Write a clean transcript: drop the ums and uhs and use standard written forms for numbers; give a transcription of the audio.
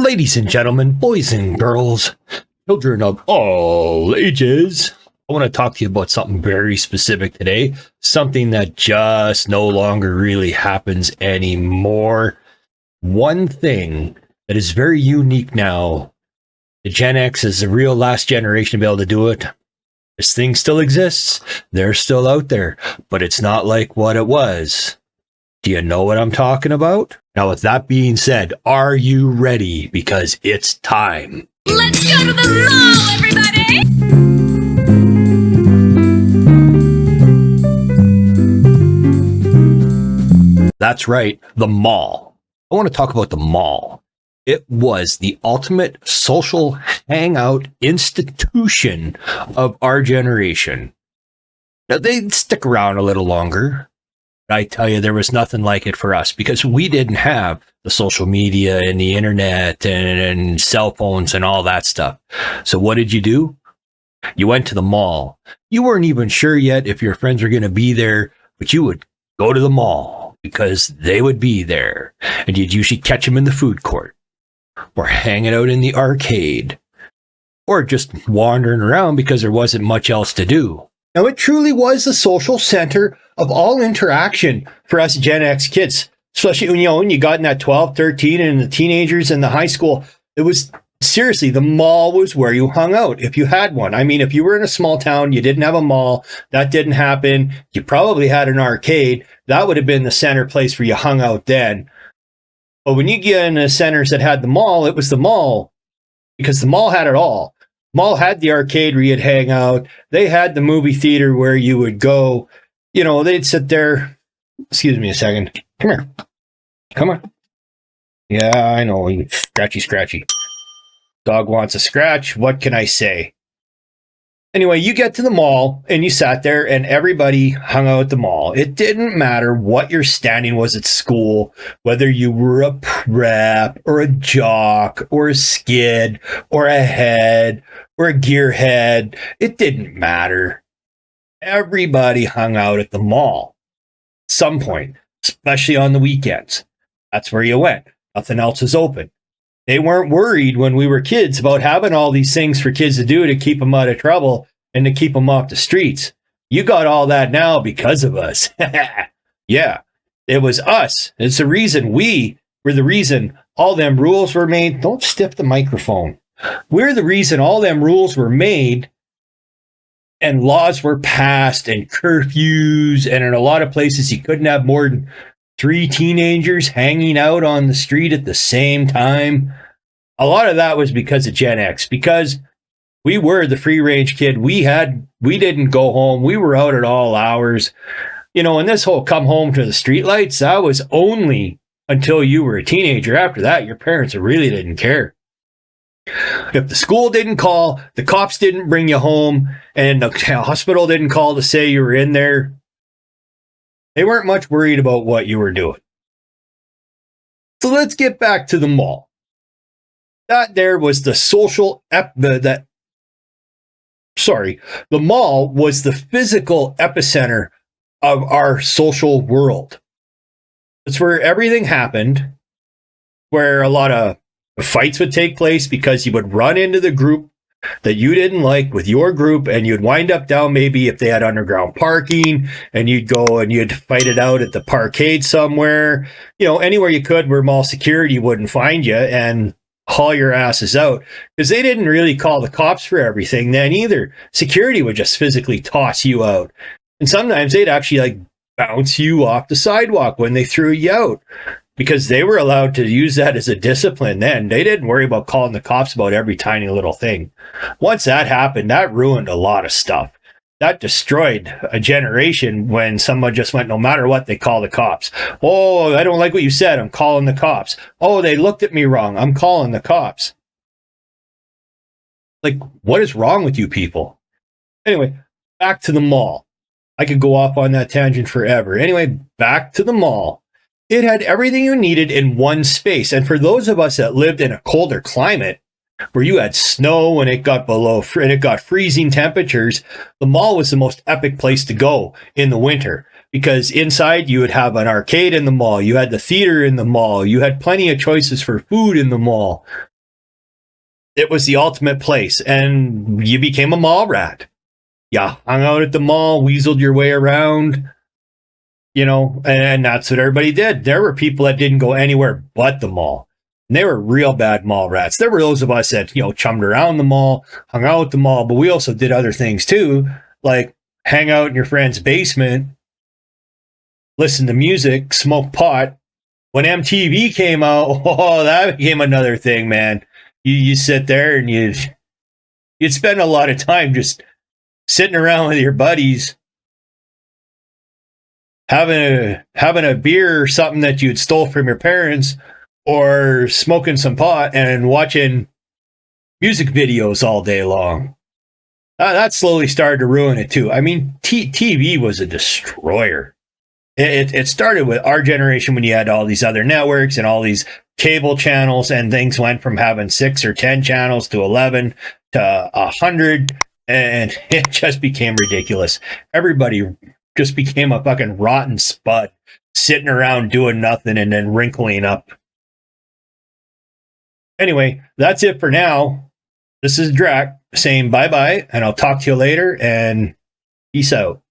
Ladies and gentlemen, boys and girls, children of all ages, I want to talk to you about something very specific today, something that just no longer really happens anymore. One thing that is very unique now, the Gen X is the real last generation to be able to do it. This thing still exists, they're still out there, but it's not like what it was. Do you know what I'm talking about? Now, with that being said, are you ready? Because it's time. Let's go to the mall, everybody! That's right, the mall. I want to talk about the mall. It was the ultimate social hangout institution of our generation. Now, they'd stick around a little longer. I tell you, there was nothing like it for us because we didn't have the social media and the internet and cell phones and all that stuff. So what did you do? You went to the mall. You weren't even sure yet if your friends were going to be there, but you would go to the mall because they would be there. And you'd usually catch them in the food court or hanging out in the arcade or just wandering around because there wasn't much else to do. Now, it truly was the social center of all interaction for us Gen X kids, especially when you got in that 12, 13 and the teenagers in the high school. It was seriously, the mall was where you hung out if you had one. I mean, if you were in a small town, you didn't have a mall, that didn't happen. You probably had an arcade. That would have been the center place where you hung out then. But when you get in the centers that had the mall, it was the mall because the mall had it all. Mall had the arcade where you'd hang out. They had the movie theater where you would go. You know, they'd sit there. Excuse me a second. Come here. Come on. Yeah, I know. Scratchy. Dog wants a scratch. What can I say? Anyway, you get to the mall and you sat there and everybody hung out at the mall. It didn't matter what your standing was at school, whether you were a prep or a jock or a skid or a head or a gearhead. It didn't matter. Everybody hung out at the mall at some point, especially on the weekends. That's where you went. Nothing else is open. They weren't worried when we were kids about having all these things for kids to do to keep them out of trouble and to keep them off the streets. You got all that now because of us. Yeah, it was us. It's the reason we were the reason all them rules were made. Don't stiff the microphone. We're the reason all them rules were made and laws were passed and curfews. And in a lot of places, you couldn't have more than 3 teenagers hanging out on the street at the same time. A lot of that was because of Gen X, because we were the free range kid. We didn't go home. We were out at all hours. You know, and this whole come home to the streetlights, that was only until you were a teenager. After that, your parents really didn't care. If the school didn't call, the cops didn't bring you home, and the hospital didn't call to say you were in there, they weren't much worried about what you were doing. So let's get back to the mall. That there was the social the mall was the physical epicenter of our social world. It's where everything happened, where a lot of fights would take place because you would run into the group that you didn't like with your group, and you'd wind up down maybe if they had underground parking, and you'd go and you'd fight it out at the parkade somewhere, you know, anywhere you could where mall security wouldn't find you and haul your asses out, because they didn't really call the cops for everything then either. Security would just physically toss you out, and sometimes they'd actually like bounce you off the sidewalk when they threw you out, because they were allowed to use that as a discipline then. They didn't worry about calling the cops about every tiny little thing. Once that happened, that ruined a lot of stuff. That destroyed a generation when someone just went, no matter what, they call the cops. Oh, I don't like what you said. I'm calling the cops. Oh, they looked at me wrong. I'm calling the cops. Like, what is wrong with you people? Anyway, back to the mall. I could go off on that tangent forever. Anyway, back to the mall. It had everything you needed in one space. And for those of us that lived in a colder climate, where you had snow and it got freezing temperatures, the mall was the most epic place to go in the winter. Because inside you would have an arcade in the mall, you had the theater in the mall, you had plenty of choices for food in the mall. It was the ultimate place, and you became a mall rat. You hung out at the mall, weaseled your way around, and that's what everybody did. There were people that didn't go anywhere but the mall. And they were real bad mall rats. There were those of us that, chummed around the mall, hung out at the mall, but we also did other things too, like hang out in your friend's basement, listen to music, smoke pot. When MTV came out, that became another thing, man. You sit there and you'd spend a lot of time just sitting around with your buddies, having a beer or something that you'd stole from your parents, or smoking some pot and watching music videos all day long. That slowly started to ruin it too. I mean, TV was a destroyer. It started with our generation when you had all these other networks and all these cable channels, and things went from having 6 or 10 channels to 11 to 100, and it just became ridiculous. Everybody just became a fucking rotten spud, sitting around doing nothing and then wrinkling up. Anyway, that's it for now. This is Drac saying bye-bye, and I'll talk to you later, and peace out.